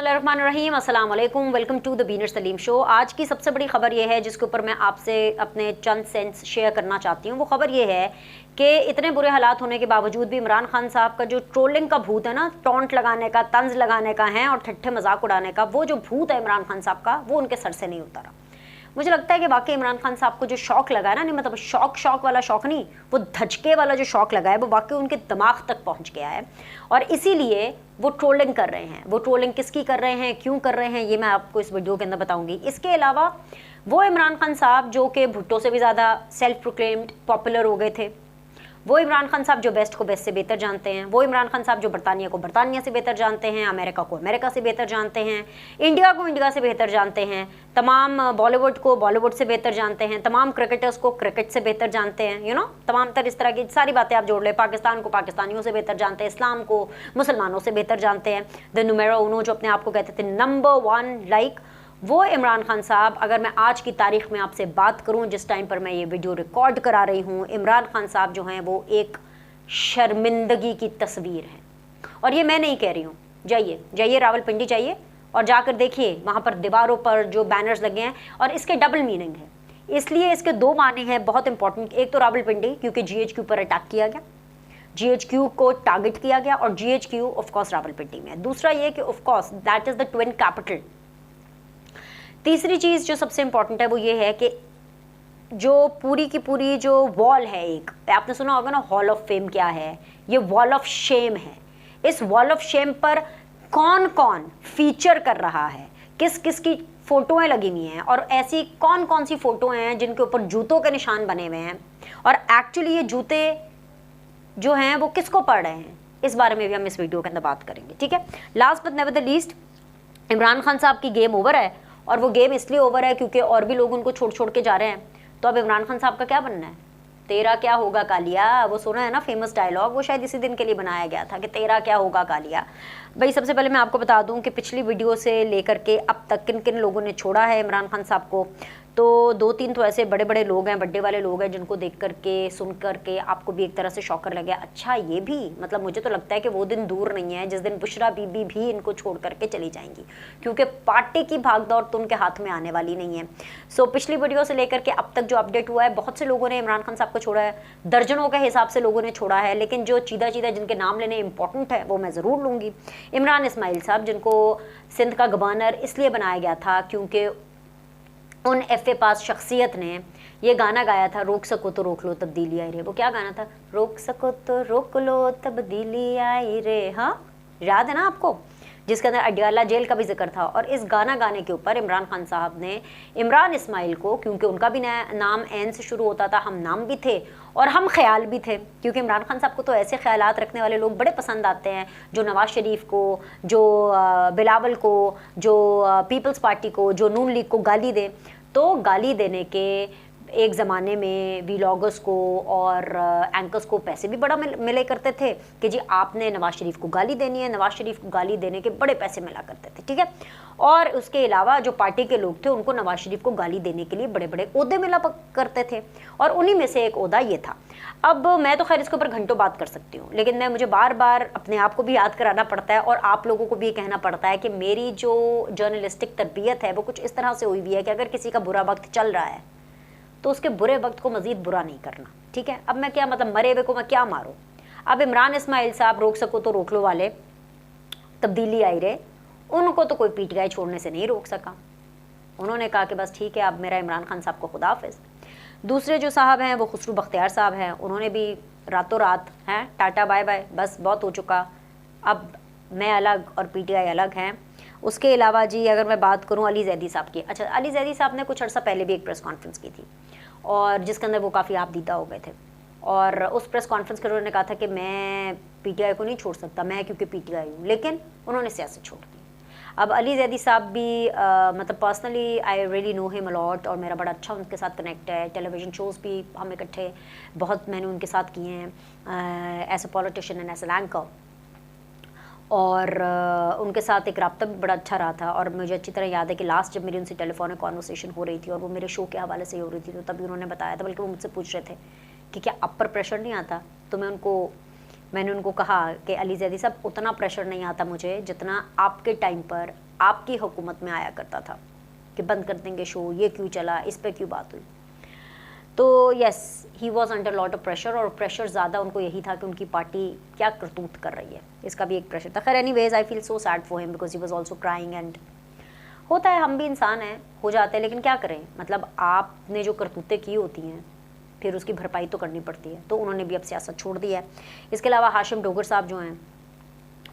बिस्मिल्लाहिर्रहमानिर्रहीम, अस्सलाम वालेकुम, वेलकम टू द बीनर सलीम शो। आज की सबसे बड़ी खबर यह है जिसके ऊपर मैं आपसे अपने चंद सेंस शेयर करना चाहती हूँ। वो खबर यह है कि इतने बुरे हालात होने के बावजूद भी इमरान खान साहब का जो ट्रोलिंग का भूत है ना, टॉन्ट लगाने का, तंज लगाने का है और ठट्ठे मजाक उड़ाने का, वो जो भूत है इमरान खान साहब का, वो उनके सर से नहीं उतरा। मुझे लगता है कि वाकई इमरान खान साहब को जो शौक लगा है ना, नहीं मतलब शौक वाला शौक नहीं, वो धचके वाला जो शौक लगा है वो वाकई उनके दिमाग तक पहुंच गया है और इसीलिए वो ट्रोलिंग कर रहे हैं। वो ट्रोलिंग किसकी कर रहे हैं, क्यों कर रहे हैं, ये मैं आपको इस वीडियो के अंदर बताऊंगी। इसके अलावा वो इमरान खान साहब जो कि भुट्टो से भी ज़्यादा सेल्फ प्रोक्लेम्ड पॉपुलर हो गए थे, वो इमरान खान साहब जो बेस्ट को बेस्ट से बेहतर जानते हैं, वो इमरान खान साहब जो बरतानिया को बरतानिया से बेहतर जानते हैं, अमेरिका को अमेरिका से बेहतर जानते हैं, इंडिया को इंडिया से बेहतर जानते हैं, तमाम बॉलीवुड को बॉलीवुड से बेहतर जानते हैं, तमाम क्रिकेटर्स को क्रिकेट से बेहतर जानते हैं, तमाम इस तरह की सारी बातें आप जोड़ लें। पाकिस्तान को पाकिस्तानियों से बेहतर जानते हैं, इस्लाम को मुसलमानों से बेहतर जानते हैं। द नुमेरो उनो जो अपने आप को कहते थे नंबर 1 लाइक, वो इमरान खान साहब, अगर मैं आज की तारीख में आपसे बात करूं जिस टाइम पर मैं ये वीडियो रिकॉर्ड करा रही हूं, इमरान खान साहब जो हैं वो एक शर्मिंदगी की तस्वीर है। और ये मैं नहीं कह रही हूं, जाइए रावलपिंडी जाइए और जाकर देखिए, वहां पर दीवारों पर जो बैनर्स लगे हैं, और इसके डबल मीनिंग है, इसलिए इसके 2 माने हैं बहुत इंपॉर्टेंट। एक तो रावलपिंडी क्योंकि GHQ पर अटैक किया गया, GHQ को टारगेट किया गया और GHQ ऑफकोर्स रावलपिंडी में है। दूसरा ये कि of course that is the twin capital. तीसरी चीज़ जो सबसे इंपॉर्टेंट है वो ये है कि जो पूरी की पूरी जो वॉल है, एक आपने सुना होगा ना हॉल ऑफ फेम क्या है, ये वॉल ऑफ शेम है। इस वॉल ऑफ शेम पर कौन कौन फीचर कर रहा है, किस किस की फोटोएं लगी हुई हैं और ऐसी कौन कौन सी फोटोएं हैं जिनके ऊपर जूतों के निशान बने हुए हैं और एक्चुअली ये जूते जो हैं वो किसको पड़ रहे हैं, इस बारे में भी हम इस वीडियो के अंदर बात करेंगे। ठीक है, last but never the least, Imran Khan साहब की गेम ओवर है और वो गेम इसलिए ओवर है क्योंकि और भी लोग उनको छोड़ के जा रहे हैं। तो अब इमरान खान साहब का क्या बनना है? तेरा क्या होगा कालिया, वो सुना है ना फेमस डायलॉग, वो शायद इसी दिन के लिए बनाया गया था कि तेरा क्या होगा कालिया। भाई सबसे पहले मैं आपको बता दूं कि पिछली वीडियो से लेकर के अब तक किन किन लोगों ने छोड़ा है इमरान खान साहब को। तो 2-3 तो ऐसे बड़े बड़े लोग हैं, बड्डे वाले लोग हैं, जिनको देख करके सुन करके आपको भी एक तरह से शॉकर लगे। अच्छा ये भी, मतलब मुझे तो लगता है कि वो दिन दूर नहीं है जिस दिन बुशरा बीबी भी इनको छोड़ करके चली जाएंगी, क्योंकि पार्टी की भागदौड़ तो उनके हाथ में आने वाली नहीं है। सो पिछली वीडियो से लेकर के अब तक जो अपडेट हुआ है, बहुत से लोगों ने इमरान खान साहब को छोड़ा है, दर्जनों के हिसाब से लोगों ने छोड़ा है, लेकिन जो चीदा जिनके नाम लेने इंपॉर्टेंट है वो मैं ज़रूर लूँगी। इमरान इस्माइल साहब, जिनको सिंध का गवर्नर इसलिए बनाया गया था क्योंकि उन FA पास शख्सियत ने ये गाना गाया था, रोक सको तो रोक लो तब्दीली आई रे। वो क्या गाना था? रोक सको तो रोक लो तब्दीली आई रे। हाँ, याद है ना आपको? जिसके अंदर अडयाला जेल का भी जिक्र था। और इस गाना गाने के ऊपर इमरान खान साहब ने इमरान इस्माइल को, क्योंकि उनका भी नाम एन से शुरू होता था, हम नाम भी थे और हम ख्याल भी थे, क्योंकि इमरान खान साहब को तो ऐसे ख्यालात रखने वाले लोग बड़े पसंद आते हैं जो नवाज शरीफ को, जो बिलावल को, जो पीपल्स पार्टी को, जो नून लीग को गाली दे। तो गाली देने के एक ज़माने में वीलॉगर्स को और एंकर्स को पैसे भी बड़ा मिले करते थे कि जी आपने नवाज शरीफ को गाली देनी है, नवाज शरीफ को गाली देने के बड़े पैसे मिला करते थे। ठीक है, और उसके अलावा जो पार्टी के लोग थे उनको नवाज शरीफ को गाली देने के लिए बड़े बड़े ओहदे मिला करते थे और उन्हीं में से एक ओहदा ये था। अब मैं तो खैर इसके ऊपर घंटों बात कर सकती हूँ, लेकिन मुझे बार बार अपने आप को भी याद कराना पड़ता है और आप लोगों को भी कहना पड़ता है कि मेरी जो जर्नलिस्टिक तरबियत है वो कुछ इस तरह से हुई हुई है कि अगर किसी का बुरा वक्त चल रहा है तो उसके बुरे वक्त को मजीद बुरा नहीं करना। ठीक है, अब मैं क्या, मतलब मरे हुए को मैं क्या मारूं? अब इमरान इस्माइल साहब, रोक सको तो रोक लो वाले, तब्दीली आई रे, उनको तो कोई PTI छोड़ने से नहीं रोक सका। उन्होंने कहा कि बस ठीक है, अब मेरा इमरान खान साहब को खुदा हाफिज़। दूसरे जो साहब हैं वो खुसरू बख्तियार साहब हैं, उन्होंने भी रातों रात हैं टाटा बाय बाय, बस बहुत हो चुका, अब मैं अलग और PTI अलग हैं। उसके अलावा जी अगर मैं बात करूं अली जैदी साहब की, अच्छा अली जैदी साहब ने कुछ अर्सा पहले भी एक प्रेस कॉन्फ्रेंस की थी और जिसके अंदर वो काफ़ी आपदीदा हो गए थे और उस प्रेस कॉन्फ्रेंस के उन्होंने कहा था कि मैं PTI को नहीं छोड़ सकता, मैं क्योंकि PTI हूँ, लेकिन उन्होंने सियासत छोड़ दी। अब अली जैदी साहब भी मतलब personally I really know him a lot और मेरा बड़ा अच्छा उनके साथ कनेक्ट है। टेलीविज़न शोज़ भी हम इकट्ठे बहुत मैंने उनके साथ किए हैं as a politician and as a anchor, और उनके साथ एक रब्ता भी बड़ा अच्छा रहा था। और मुझे अच्छी तरह याद है कि लास्ट जब मेरी उनसे टेलीफोनिक कॉन्वर्सेशन हो रही थी और वो मेरे शो के हवाले से हो रही थी, तो तभी उन्होंने बताया था, बल्कि वो मुझसे पूछ रहे थे कि क्या आप पर प्रेशर नहीं आता, तो मैंने उनको कहा कि अली जैदी साहब उतना प्रेशर नहीं आता मुझे जितना आपके टाइम पर आपकी हुकूमत में आया करता था कि बंद कर देंगे शो, ये क्यों चला, इस पर क्यों बात हुई। तो yes, he was under lot of pressure, और प्रेशर ज़्यादा उनको यही था कि उनकी पार्टी क्या करतूत कर रही है, इसका भी एक प्रेशर था। खैर anyways, I feel so sad for him because he was also crying. And होता है, हम भी इंसान हैं, हो जाते हैं, लेकिन क्या करें, मतलब आपने जो करतूतें की होती हैं फिर उसकी भरपाई तो करनी पड़ती है। तो उन्होंने भी अब सियासत छोड़ दी है। इसके अलावा हाशिम डोगर साहब जो हैं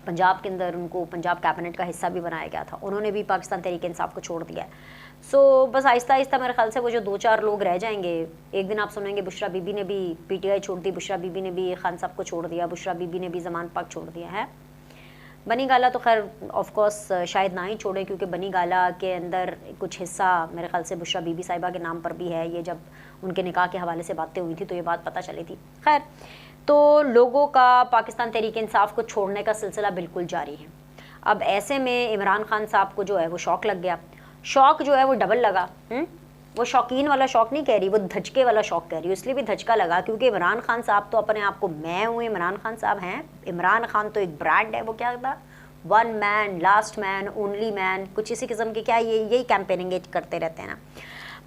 पंजाब के अंदर, उनको पंजाब कैबिनेट का हिस्सा भी बनाया गया था, उन्होंने भी पाकिस्तान तहरीक इंसाफ को छोड़ दिया है। सो बस आहिस्ता आहिस्ता मेरे ख्याल से वो जो 2-4 लोग रह जाएंगे, एक दिन आप सुनेंगे बुशरा बीबी ने भी PTI छोड़ दी, बुशरा बीबी ने भी खान साहब को छोड़ दिया, बुशरा बीबी ने भी जमान पाक छोड़ दिया है। बनी गाला तो खैर ऑफ कोर्स शायद ना ही छोड़े, क्योंकि बनी गाला के अंदर कुछ हिस्सा मेरे ख्याल से बुशरा बीबी साहिबा के नाम पर भी है। ये जब उनके निकाह के हवाले से बातें हुई थी तो ये बात पता चली थी। खैर, तो लोगों का पाकिस्तान तहरीक इंसाफ को छोड़ने का सिलसिला बिल्कुल जारी है। अब ऐसे में इमरान खान साहब को जो है वो शौक लग गया। शौक जो है वो डबल लगा। वो शौकीन वाला शौक नहीं कह रही, वो धचके वाला शौक कह रही हूँ। इसलिए भी धचका लगा क्योंकि इमरान खान साहब तो अपने आप को, मैं हूँ इमरान खान साहब हैं, इमरान खान तो एक ब्रांड है। वो क्या था, one man, last man, only man, कुछ इसी किस्म की, क्या यही कैंपेनिंग करते रहते हैं ना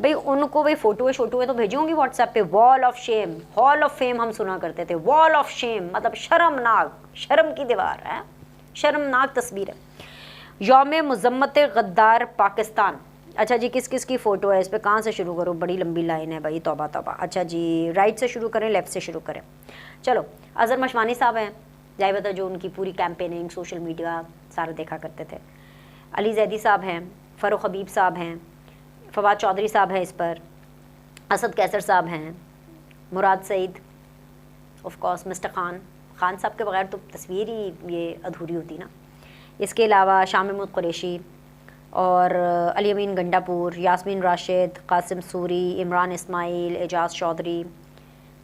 भाई। उनको भाई फोटोएं तो भेजी होंगी व्हाट्सएप पे, wall of shame, hall of fame हम सुना करते थे, वॉल ऑफ शेम मतलब शर्मनाक, शर्म की दीवार है, शर्मनाक तस्वीर है। यौम मुज़म्मत गद्दार पाकिस्तान। अच्छा जी, किस किस की फ़ोटो है इस पर, कहाँ से शुरू करूँ, बड़ी लंबी लाइन है भाई, तौबा तौबा। अच्छा जी, राइट से शुरू करें, लेफ़्ट से शुरू करें, चलो। अज़हर मशवानी साहब हैं, जाहिर बता, जो उनकी पूरी कैंपेनिंग सोशल मीडिया सारा देखा करते थे। अली जैदी साहब हैं, फ़ारूक हबीब साहब हैं, फवाद चौधरी साहब हैं इस पर, असद कैसर साहब हैं, Murad Saeed, of course mister Khan साहब के बगैर तो तस्वीर ही ये अधूरी होती ना। इसके अलावा शाह महमूद कुरैशी और अली अमीन गंडापुर, यास्मीन राशिद, कासिम सूरी, इमरान इस्माइल, एजाज चौधरी,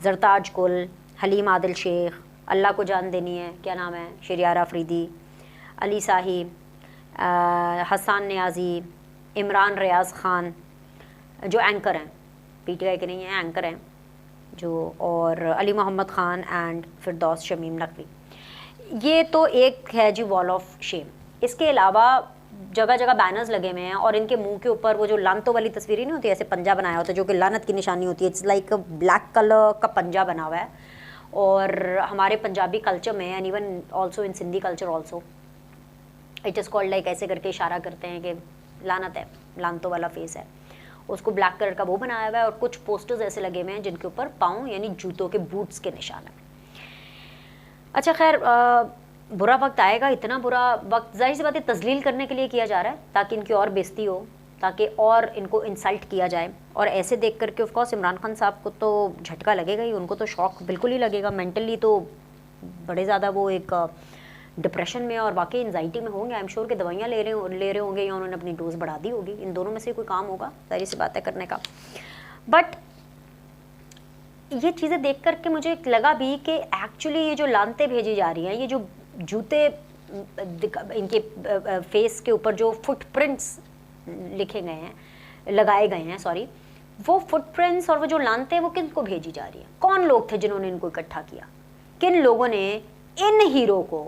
जरताज कुल, हलीम आदिल शेख, अल्लाह को जान देनी है, क्या नाम है, शरियार अफरीदी, अली साही, हसन नियाज़ी, इमरान रियाज़ ख़ान जो एंकर हैं, PTI के नहीं हैं, एंकर हैं जो, और अली मोहम्मद ख़ान एंड फिरदौस शमीम नकवी। ये तो एक है जी वॉल ऑफ शेम। इसके अलावा जगह जगह बैनर्स लगे हुए हैं और इनके मुंह के ऊपर वो जो लानतों वाली तस्वीरें नहीं होती, ऐसे पंजा बनाया होता है जो कि लानत की निशानी होती है। इट्स लाइक ब्लैक कलर का पंजा बना हुआ है। और हमारे पंजाबी कल्चर में and even also in Sindhi culture also it is called like, ऐसे करके इशारा करते हैं कि लानत है, लानतों वाला फेस है, उसको ब्लैक कलर का वो बनाया हुआ है। और कुछ पोस्टर्स ऐसे लगे हुए हैं जिनके ऊपर पाँव यानी जूतों के बूट्स के निशान हैं। अच्छा खैर, बुरा वक्त आएगा, इतना बुरा वक्त जाहिर सी बात है तजलील करने के लिए किया जा रहा है ताकि इनकी और बेइज्जती हो, ताकि और इनको इंसल्ट किया जाए। और ऐसे देख करके ऑफ कोर्स इमरान खान साहब को तो झटका लगेगा ही, उनको तो शौक बिल्कुल ही लगेगा। मेंटली तो बड़े ज़्यादा वो एक डिप्रेशन में और वाकई एंजाइटी में होंगे। आई एम श्योर कि दवाइयाँ ले रहे होंगे या उन्होंने अपनी डोज बढ़ा दी होगी। इन दोनों में से कोई काम होगा, जाहिर सी बात है करने का। बट ये चीज़ें देख करके मुझे लगा भी कि एक्चुअली ये जो लानतें भेजी जा रही हैं, ये जो जूते इनके फेस के ऊपर जो फुटप्रिंट्स लिखे गए हैं, लगाए गए हैं, सॉरी, वो फुटप्रिंट्स और वो जो लानतें वो किन को भेजी जा रही है? कौन लोग थे जिन्होंने इनको इकट्ठा किया? किन लोगों ने इन हीरो को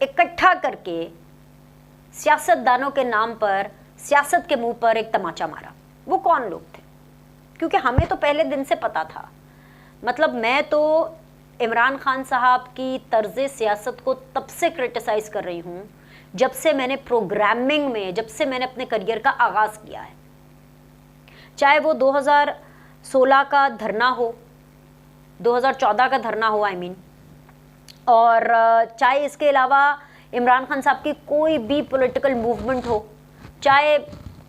इकट्ठा करके सियासतदानों के नाम पर, सियासत के मुंह पर एक तमाचा मारा? वो कौन लोग थे? क्योंकि हमें तो पहले दिन से पता था। मतलब मैं तो इमरान खान साहब की तर्ज सियासत को तब से क्रिटिसाइज़ कर रही हूँ जब से मैंने प्रोग्रामिंग में, जब से मैंने अपने करियर का आगाज़ किया है। चाहे वो 2016 का धरना हो, 2014 का धरना हो, आई मीन, और चाहे इसके अलावा इमरान खान साहब की कोई भी पॉलिटिकल मूवमेंट हो, चाहे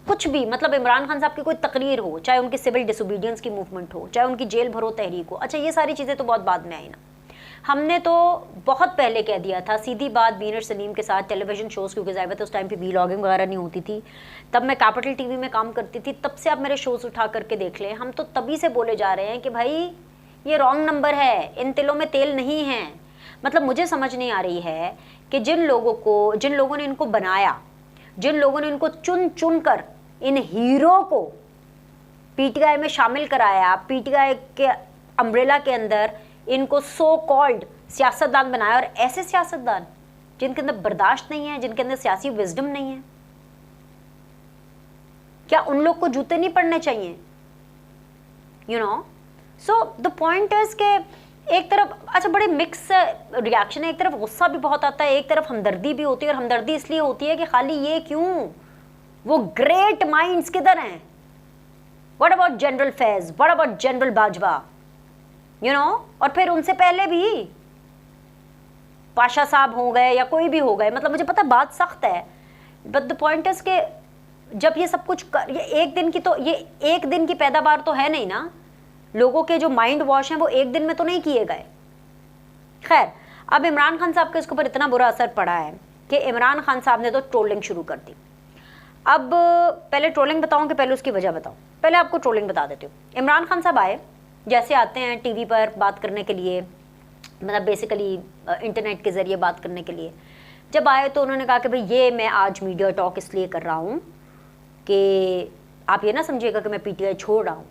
कुछ भी, मतलब इमरान खान साहब की कोई तकरीर हो, चाहे उनकी सिविल डिसोबीडियंस की मूवमेंट हो, चाहे उनकी जेल भरो तहरीक हो। अच्छा, ये सारी चीज़ें तो बहुत बाद में आई ना। हमने तो बहुत पहले कह दिया था, सीधी बात, बीनर सलीम के साथ टेलीविज़न शोज़, क्योंकि ज़ाहिर है उस टाइम पे व्लॉगिंग वगैरह नहीं होती थी, तब मैं कैपिटल टीवी में काम करती थी, तब से आप मेरे शोज़ उठा करके देख लें, हम तो तभी से बोले जा रहे हैं कि भाई ये रॉन्ग नंबर है, इन तिलों में तेल नहीं है। मतलब मुझे समझ नहीं आ रही है कि जिन लोगों ने इनको बनाया, जिन लोगों ने इनको चुन चुन कर इन हीरो को PTI में शामिल कराया, PTI के अम्ब्रेला के अंदर इनको सो कॉल्ड सियासतदान बनाया, और ऐसे सियासतदान जिनके अंदर बर्दाश्त नहीं है, जिनके अंदर सियासी विजडम नहीं है? क्या उन लोग को जूते नहीं पड़ने चाहिए? You know, so the point is के एक तरफ अच्छा बड़े मिक्स रिएक्शन है, एक तरफ गुस्सा भी बहुत आता है, एक तरफ हमदर्दी भी होती है। और हमदर्दी इसलिए होती है कि खाली ये क्यों, वो ग्रेट माइंड्स किधर हैं? What about general Faiz, what about general Bajwa, you know? और फिर उनसे पहले भी पाशा साहब हो गए या कोई भी हो गए, मतलब मुझे पता बात सख्त है, बट द पॉइंट इज के जब ये सब कुछ ये एक दिन की, तो ये एक दिन की पैदावार तो है नहीं ना। लोगों के जो माइंड वॉश हैं वो एक दिन में तो नहीं किए गए। खैर, अब इमरान खान साहब के इसके ऊपर इतना बुरा असर पड़ा है कि इमरान खान साहब ने तो ट्रोलिंग शुरू कर दी। अब पहले ट्रोलिंग बताऊं कि पहले उसकी वजह बताऊं? पहले आपको ट्रोलिंग बता देती हूँ। इमरान खान साहब आए, जैसे आते हैं टीवी पर बात करने के लिए, मतलब बेसिकली इंटरनेट के ज़रिए बात करने के लिए। जब आए तो उन्होंने कहा कि भाई ये मैं आज मीडिया टॉक इसलिए कर रहा हूँ कि आप ये ना समझिएगा कि मैं पीटीआई छोड़ रहा हूँ।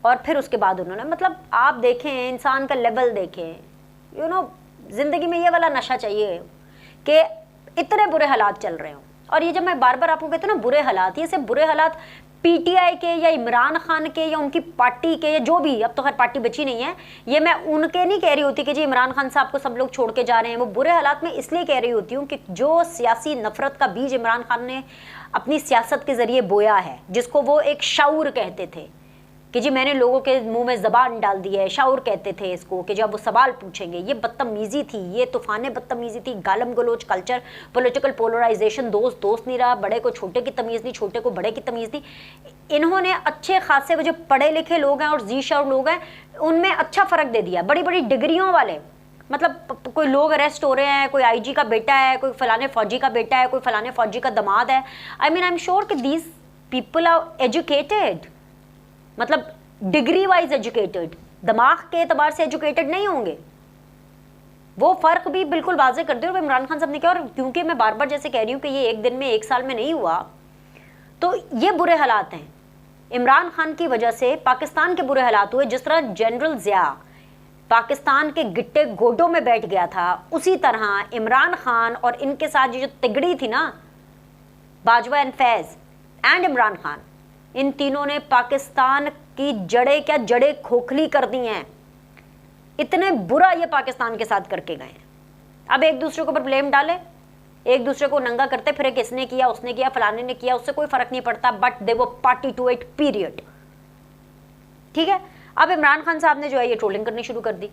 और फिर उसके बाद उन्होंने, मतलब आप देखें इंसान का लेवल देखें, यू नो, ज़िंदगी में ये वाला नशा चाहिए कि इतने बुरे हालात चल रहे हों। और ये जब मैं बार बार आपको कहती हूँ ना बुरे हालात, ये सिर्फ बुरे हालात पीटीआई के या इमरान खान के या उनकी पार्टी के या जो भी, अब तो हर पार्टी बची नहीं है, ये मैं उनके नहीं कह रही होती कि जी इमरान खान साहब को सब लोग छोड़ के जा रहे हैं। वो बुरे हालात में इसलिए कह रही होती हूँ कि जो सियासी नफरत का बीज इमरान खान ने अपनी सियासत के ज़रिए बोया है, जिसको वो एक शाऊर कहते थे कि जी मैंने लोगों के मुंह में ज़बान डाल दी है, शाऊर कहते थे इसको, कि जब वो सवाल पूछेंगे, ये बदतमीज़ी थी, ये तूफ़ान बदतमीज़ी थी, गालम गलोच कल्चर, पॉलिटिकल पोलराइजेशन, दोस्त दोस्त नहीं रहा, बड़े को छोटे की तमीज़ नहीं, छोटे को बड़े की तमीज़ नहीं। इन्होंने अच्छे खासे जो पढ़े लिखे लोग हैं और जी शाऊर लोग हैं उनमें अच्छा फ़र्क दे दिया। बड़ी बड़ी डिग्रियों वाले, मतलब कोई लोग अरेस्ट हो रहे हैं, कोई आईजी का बेटा है, कोई फलाने फौजी का बेटा है, कोई फलाने फौजी का दामाद है। I mean I am sure कि दीज पीपल आर एजुकेटेड, मतलब डिग्री वाइज एजुकेटेड, दिमाग के एतबार से एजुकेटेड नहीं होंगे। वो फर्क भी बिल्कुल वाजे कर दिया और इमरान खान साहब ने किया। और क्योंकि मैं बार बार जैसे कह रही हूँ कि ये एक दिन में एक साल में नहीं हुआ, तो ये बुरे हालात हैं। इमरान खान की वजह से पाकिस्तान के बुरे हालात हुए। जिस तरह जनरल ज़िया पाकिस्तान के गिट्टे गोडों में बैठ गया था, उसी तरह इमरान खान और इनके साथ जो तिगड़ी थी ना, बाजवा एंड फैज़ एंड इमरान खान, इन तीनों ने पाकिस्तान की जड़ें क्या जड़ें खोखली कर दी हैं। इतने बुरा ये पाकिस्तान के साथ करके गए हैं। अब एक दूसरे के ऊपर ब्लेम डाले, एक दूसरे को नंगा करते फिर किसने किया, उसने किया, फलाने ने किया, उससे कोई फर्क नहीं पड़ता, बट दे वो पार्टी टू इट पीरियड। ठीक है, अब इमरान खान साहब ने जो है ये ट्रोलिंग करनी शुरू कर दी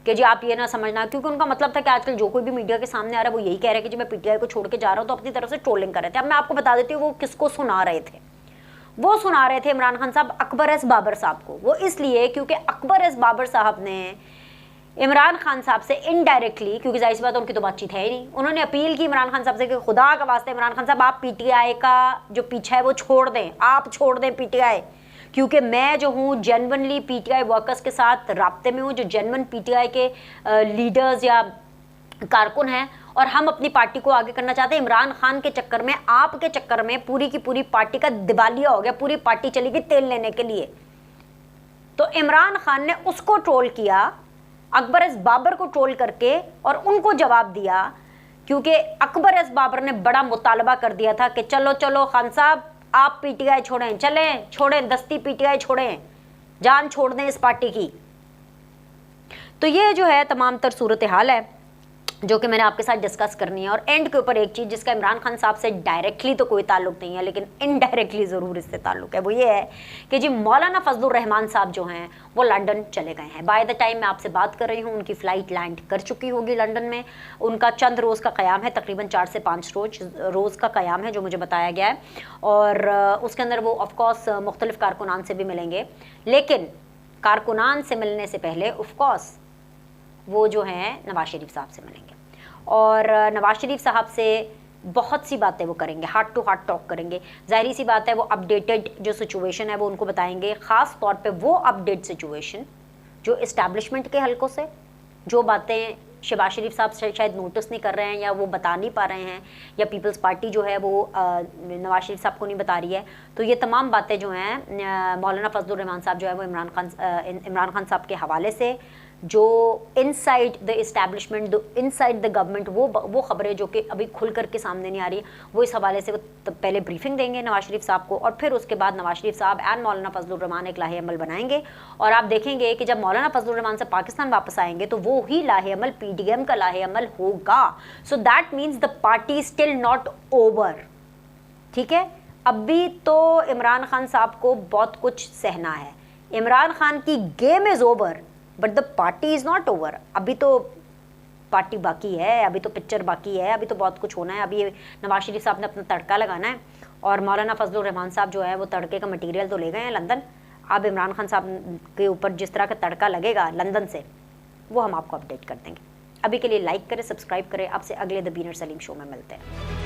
कि जी आप ये ना समझना, क्योंकि उनका मतलब था कि आजकल जो कोई भी मीडिया के सामने आ रहा है वो यही कह रहा है कि जी मैं पीटीआई को छोड़ के जा रहा हूँ, तो अपनी तरफ से ट्रोलिंग कर रहे थे। अब मैं आपको बता देती हूँ वो किसको सुना रहे थे। वो सुना रहे थे इमरान खान साहब अकबर एस बाबर साहब को। वो इसलिए क्योंकि अकबर एस बाबर साहब ने इमरान खान साहब से इनडायरेक्टली, क्योंकि जाहिर सी बात उनकी तो बातचीत है ही नहीं, उन्होंने अपील की इमरान खान साहब से कि खुदा का वास्ते इमरान खान साहब आप पीटीआई का जो पीछा है वो छोड़ दें, आप छोड़ दें पीटीआई, क्योंकि मैं जो हूँ जेन्युइनली पीटीआई वर्कर्स के साथ राब्ते में हूँ, जो जेन्युइन पीटीआई के लीडर्स या कारकुन हैं, और हम अपनी पार्टी को आगे करना चाहते हैं। इमरान खान के चक्कर में, आपके चक्कर में पूरी की पूरी पार्टी का दिवालिया हो गया, पूरी पार्टी चली गई तेल लेने के लिए। तो इमरान खान ने उसको ट्रोल किया, अकबर एस बाबर को ट्रोल करके, और उनको जवाब दिया, क्योंकि अकबर एस बाबर ने बड़ा मुतालबा कर दिया था कि चलो चलो खान साहब आप पीटीआई छोड़ें, चलें छोड़ें, दस्ती पीटीआई छोड़ें, जान छोड़ दें इस पार्टी की। तो ये जो है तमाम तर सूरत हाल है जो कि मैंने आपके साथ डिस्कस करनी है। और एंड के ऊपर एक चीज़ जिसका इमरान खान साहब से डायरेक्टली तो कोई ताल्लुक नहीं है, लेकिन इनडायरेक्टली ज़रूर इससे ताल्लुक है, वो ये है कि जी मौलाना फजलुर रहमान साहब जो हैं वो लंदन चले गए हैं। बाय द टाइम मैं आपसे बात कर रही हूँ उनकी फ़्लाइट लैंड कर चुकी होगी लंदन में। उनका चंद रोज़ का क़याम है, तकरीबन 4 से 5 रोज़ का क़याम है जो मुझे बताया गया है, और उसके अंदर वो ऑफकोर्स मुख्तलिफ़ कारकुनान से भी मिलेंगे। लेकिन कारकुनान से मिलने से पहले ऑफकोर्स वो जो हैं नवाज शरीफ साहब से मिलेंगे, और नवाज शरीफ साहब से बहुत सी बातें वो करेंगे, हार्ट टू हार्ट टॉक करेंगे। ज़ाहिर सी बात है वो अपडेटेड जो सिचुएशन है वो उनको बताएंगे, ख़ास तौर पे वो अपडेट सिचुएशन जो इस्टेब्लिशमेंट के हलकों से, जो बातें शहबाज शरीफ साहब शायद नोटिस नहीं कर रहे हैं या वो बता नहीं पा रहे हैं, या पीपल्स पार्टी जो है वो नवाज शरीफ साहब को नहीं बता रही है। तो ये तमाम बातें जो हैं मौलाना फजलुर रहमान साहब जो है वो इमरान खान साहब के हवाले से जो inside the establishment, inside the government, वो खबरें जो कि अभी खुल करके सामने नहीं आ रही, वो इस हवाले से पहले ब्रीफिंग देंगे नवाज शरीफ साहब को, और फिर उसके बाद नवाज शरीफ साहब एंड मौलाना फजलुर रहमान एक लाहे अमल बनाएंगे। और आप देखेंगे कि जब मौलाना फजलुर रहमान से पाकिस्तान वापस आएंगे तो वो ही लाहे अमल PDM का लाहे अमल होगा। So that means the party still not over. ठीक है, अभी तो इमरान खान साहब को बहुत कुछ सहना है। इमरान खान की game is over but the party is not over. अभी तो पार्टी बाकी है, अभी तो पिक्चर बाकी है, अभी तो बहुत कुछ होना है। अभी नवाज शरीफ साहब ने अपना तड़का लगाना है और मौलाना फजलुर रहमान साहब जो है वो तड़के का मटेरियल तो ले गए हैं लंदन। अब इमरान खान साहब के ऊपर जिस तरह का तड़का लगेगा लंदन से, वो हम आपको अपडेट कर देंगे। अभी के लिए लाइक करें, सब्सक्राइब करें। आपसे अगले द बीनर सलीम शो में मिलते हैं।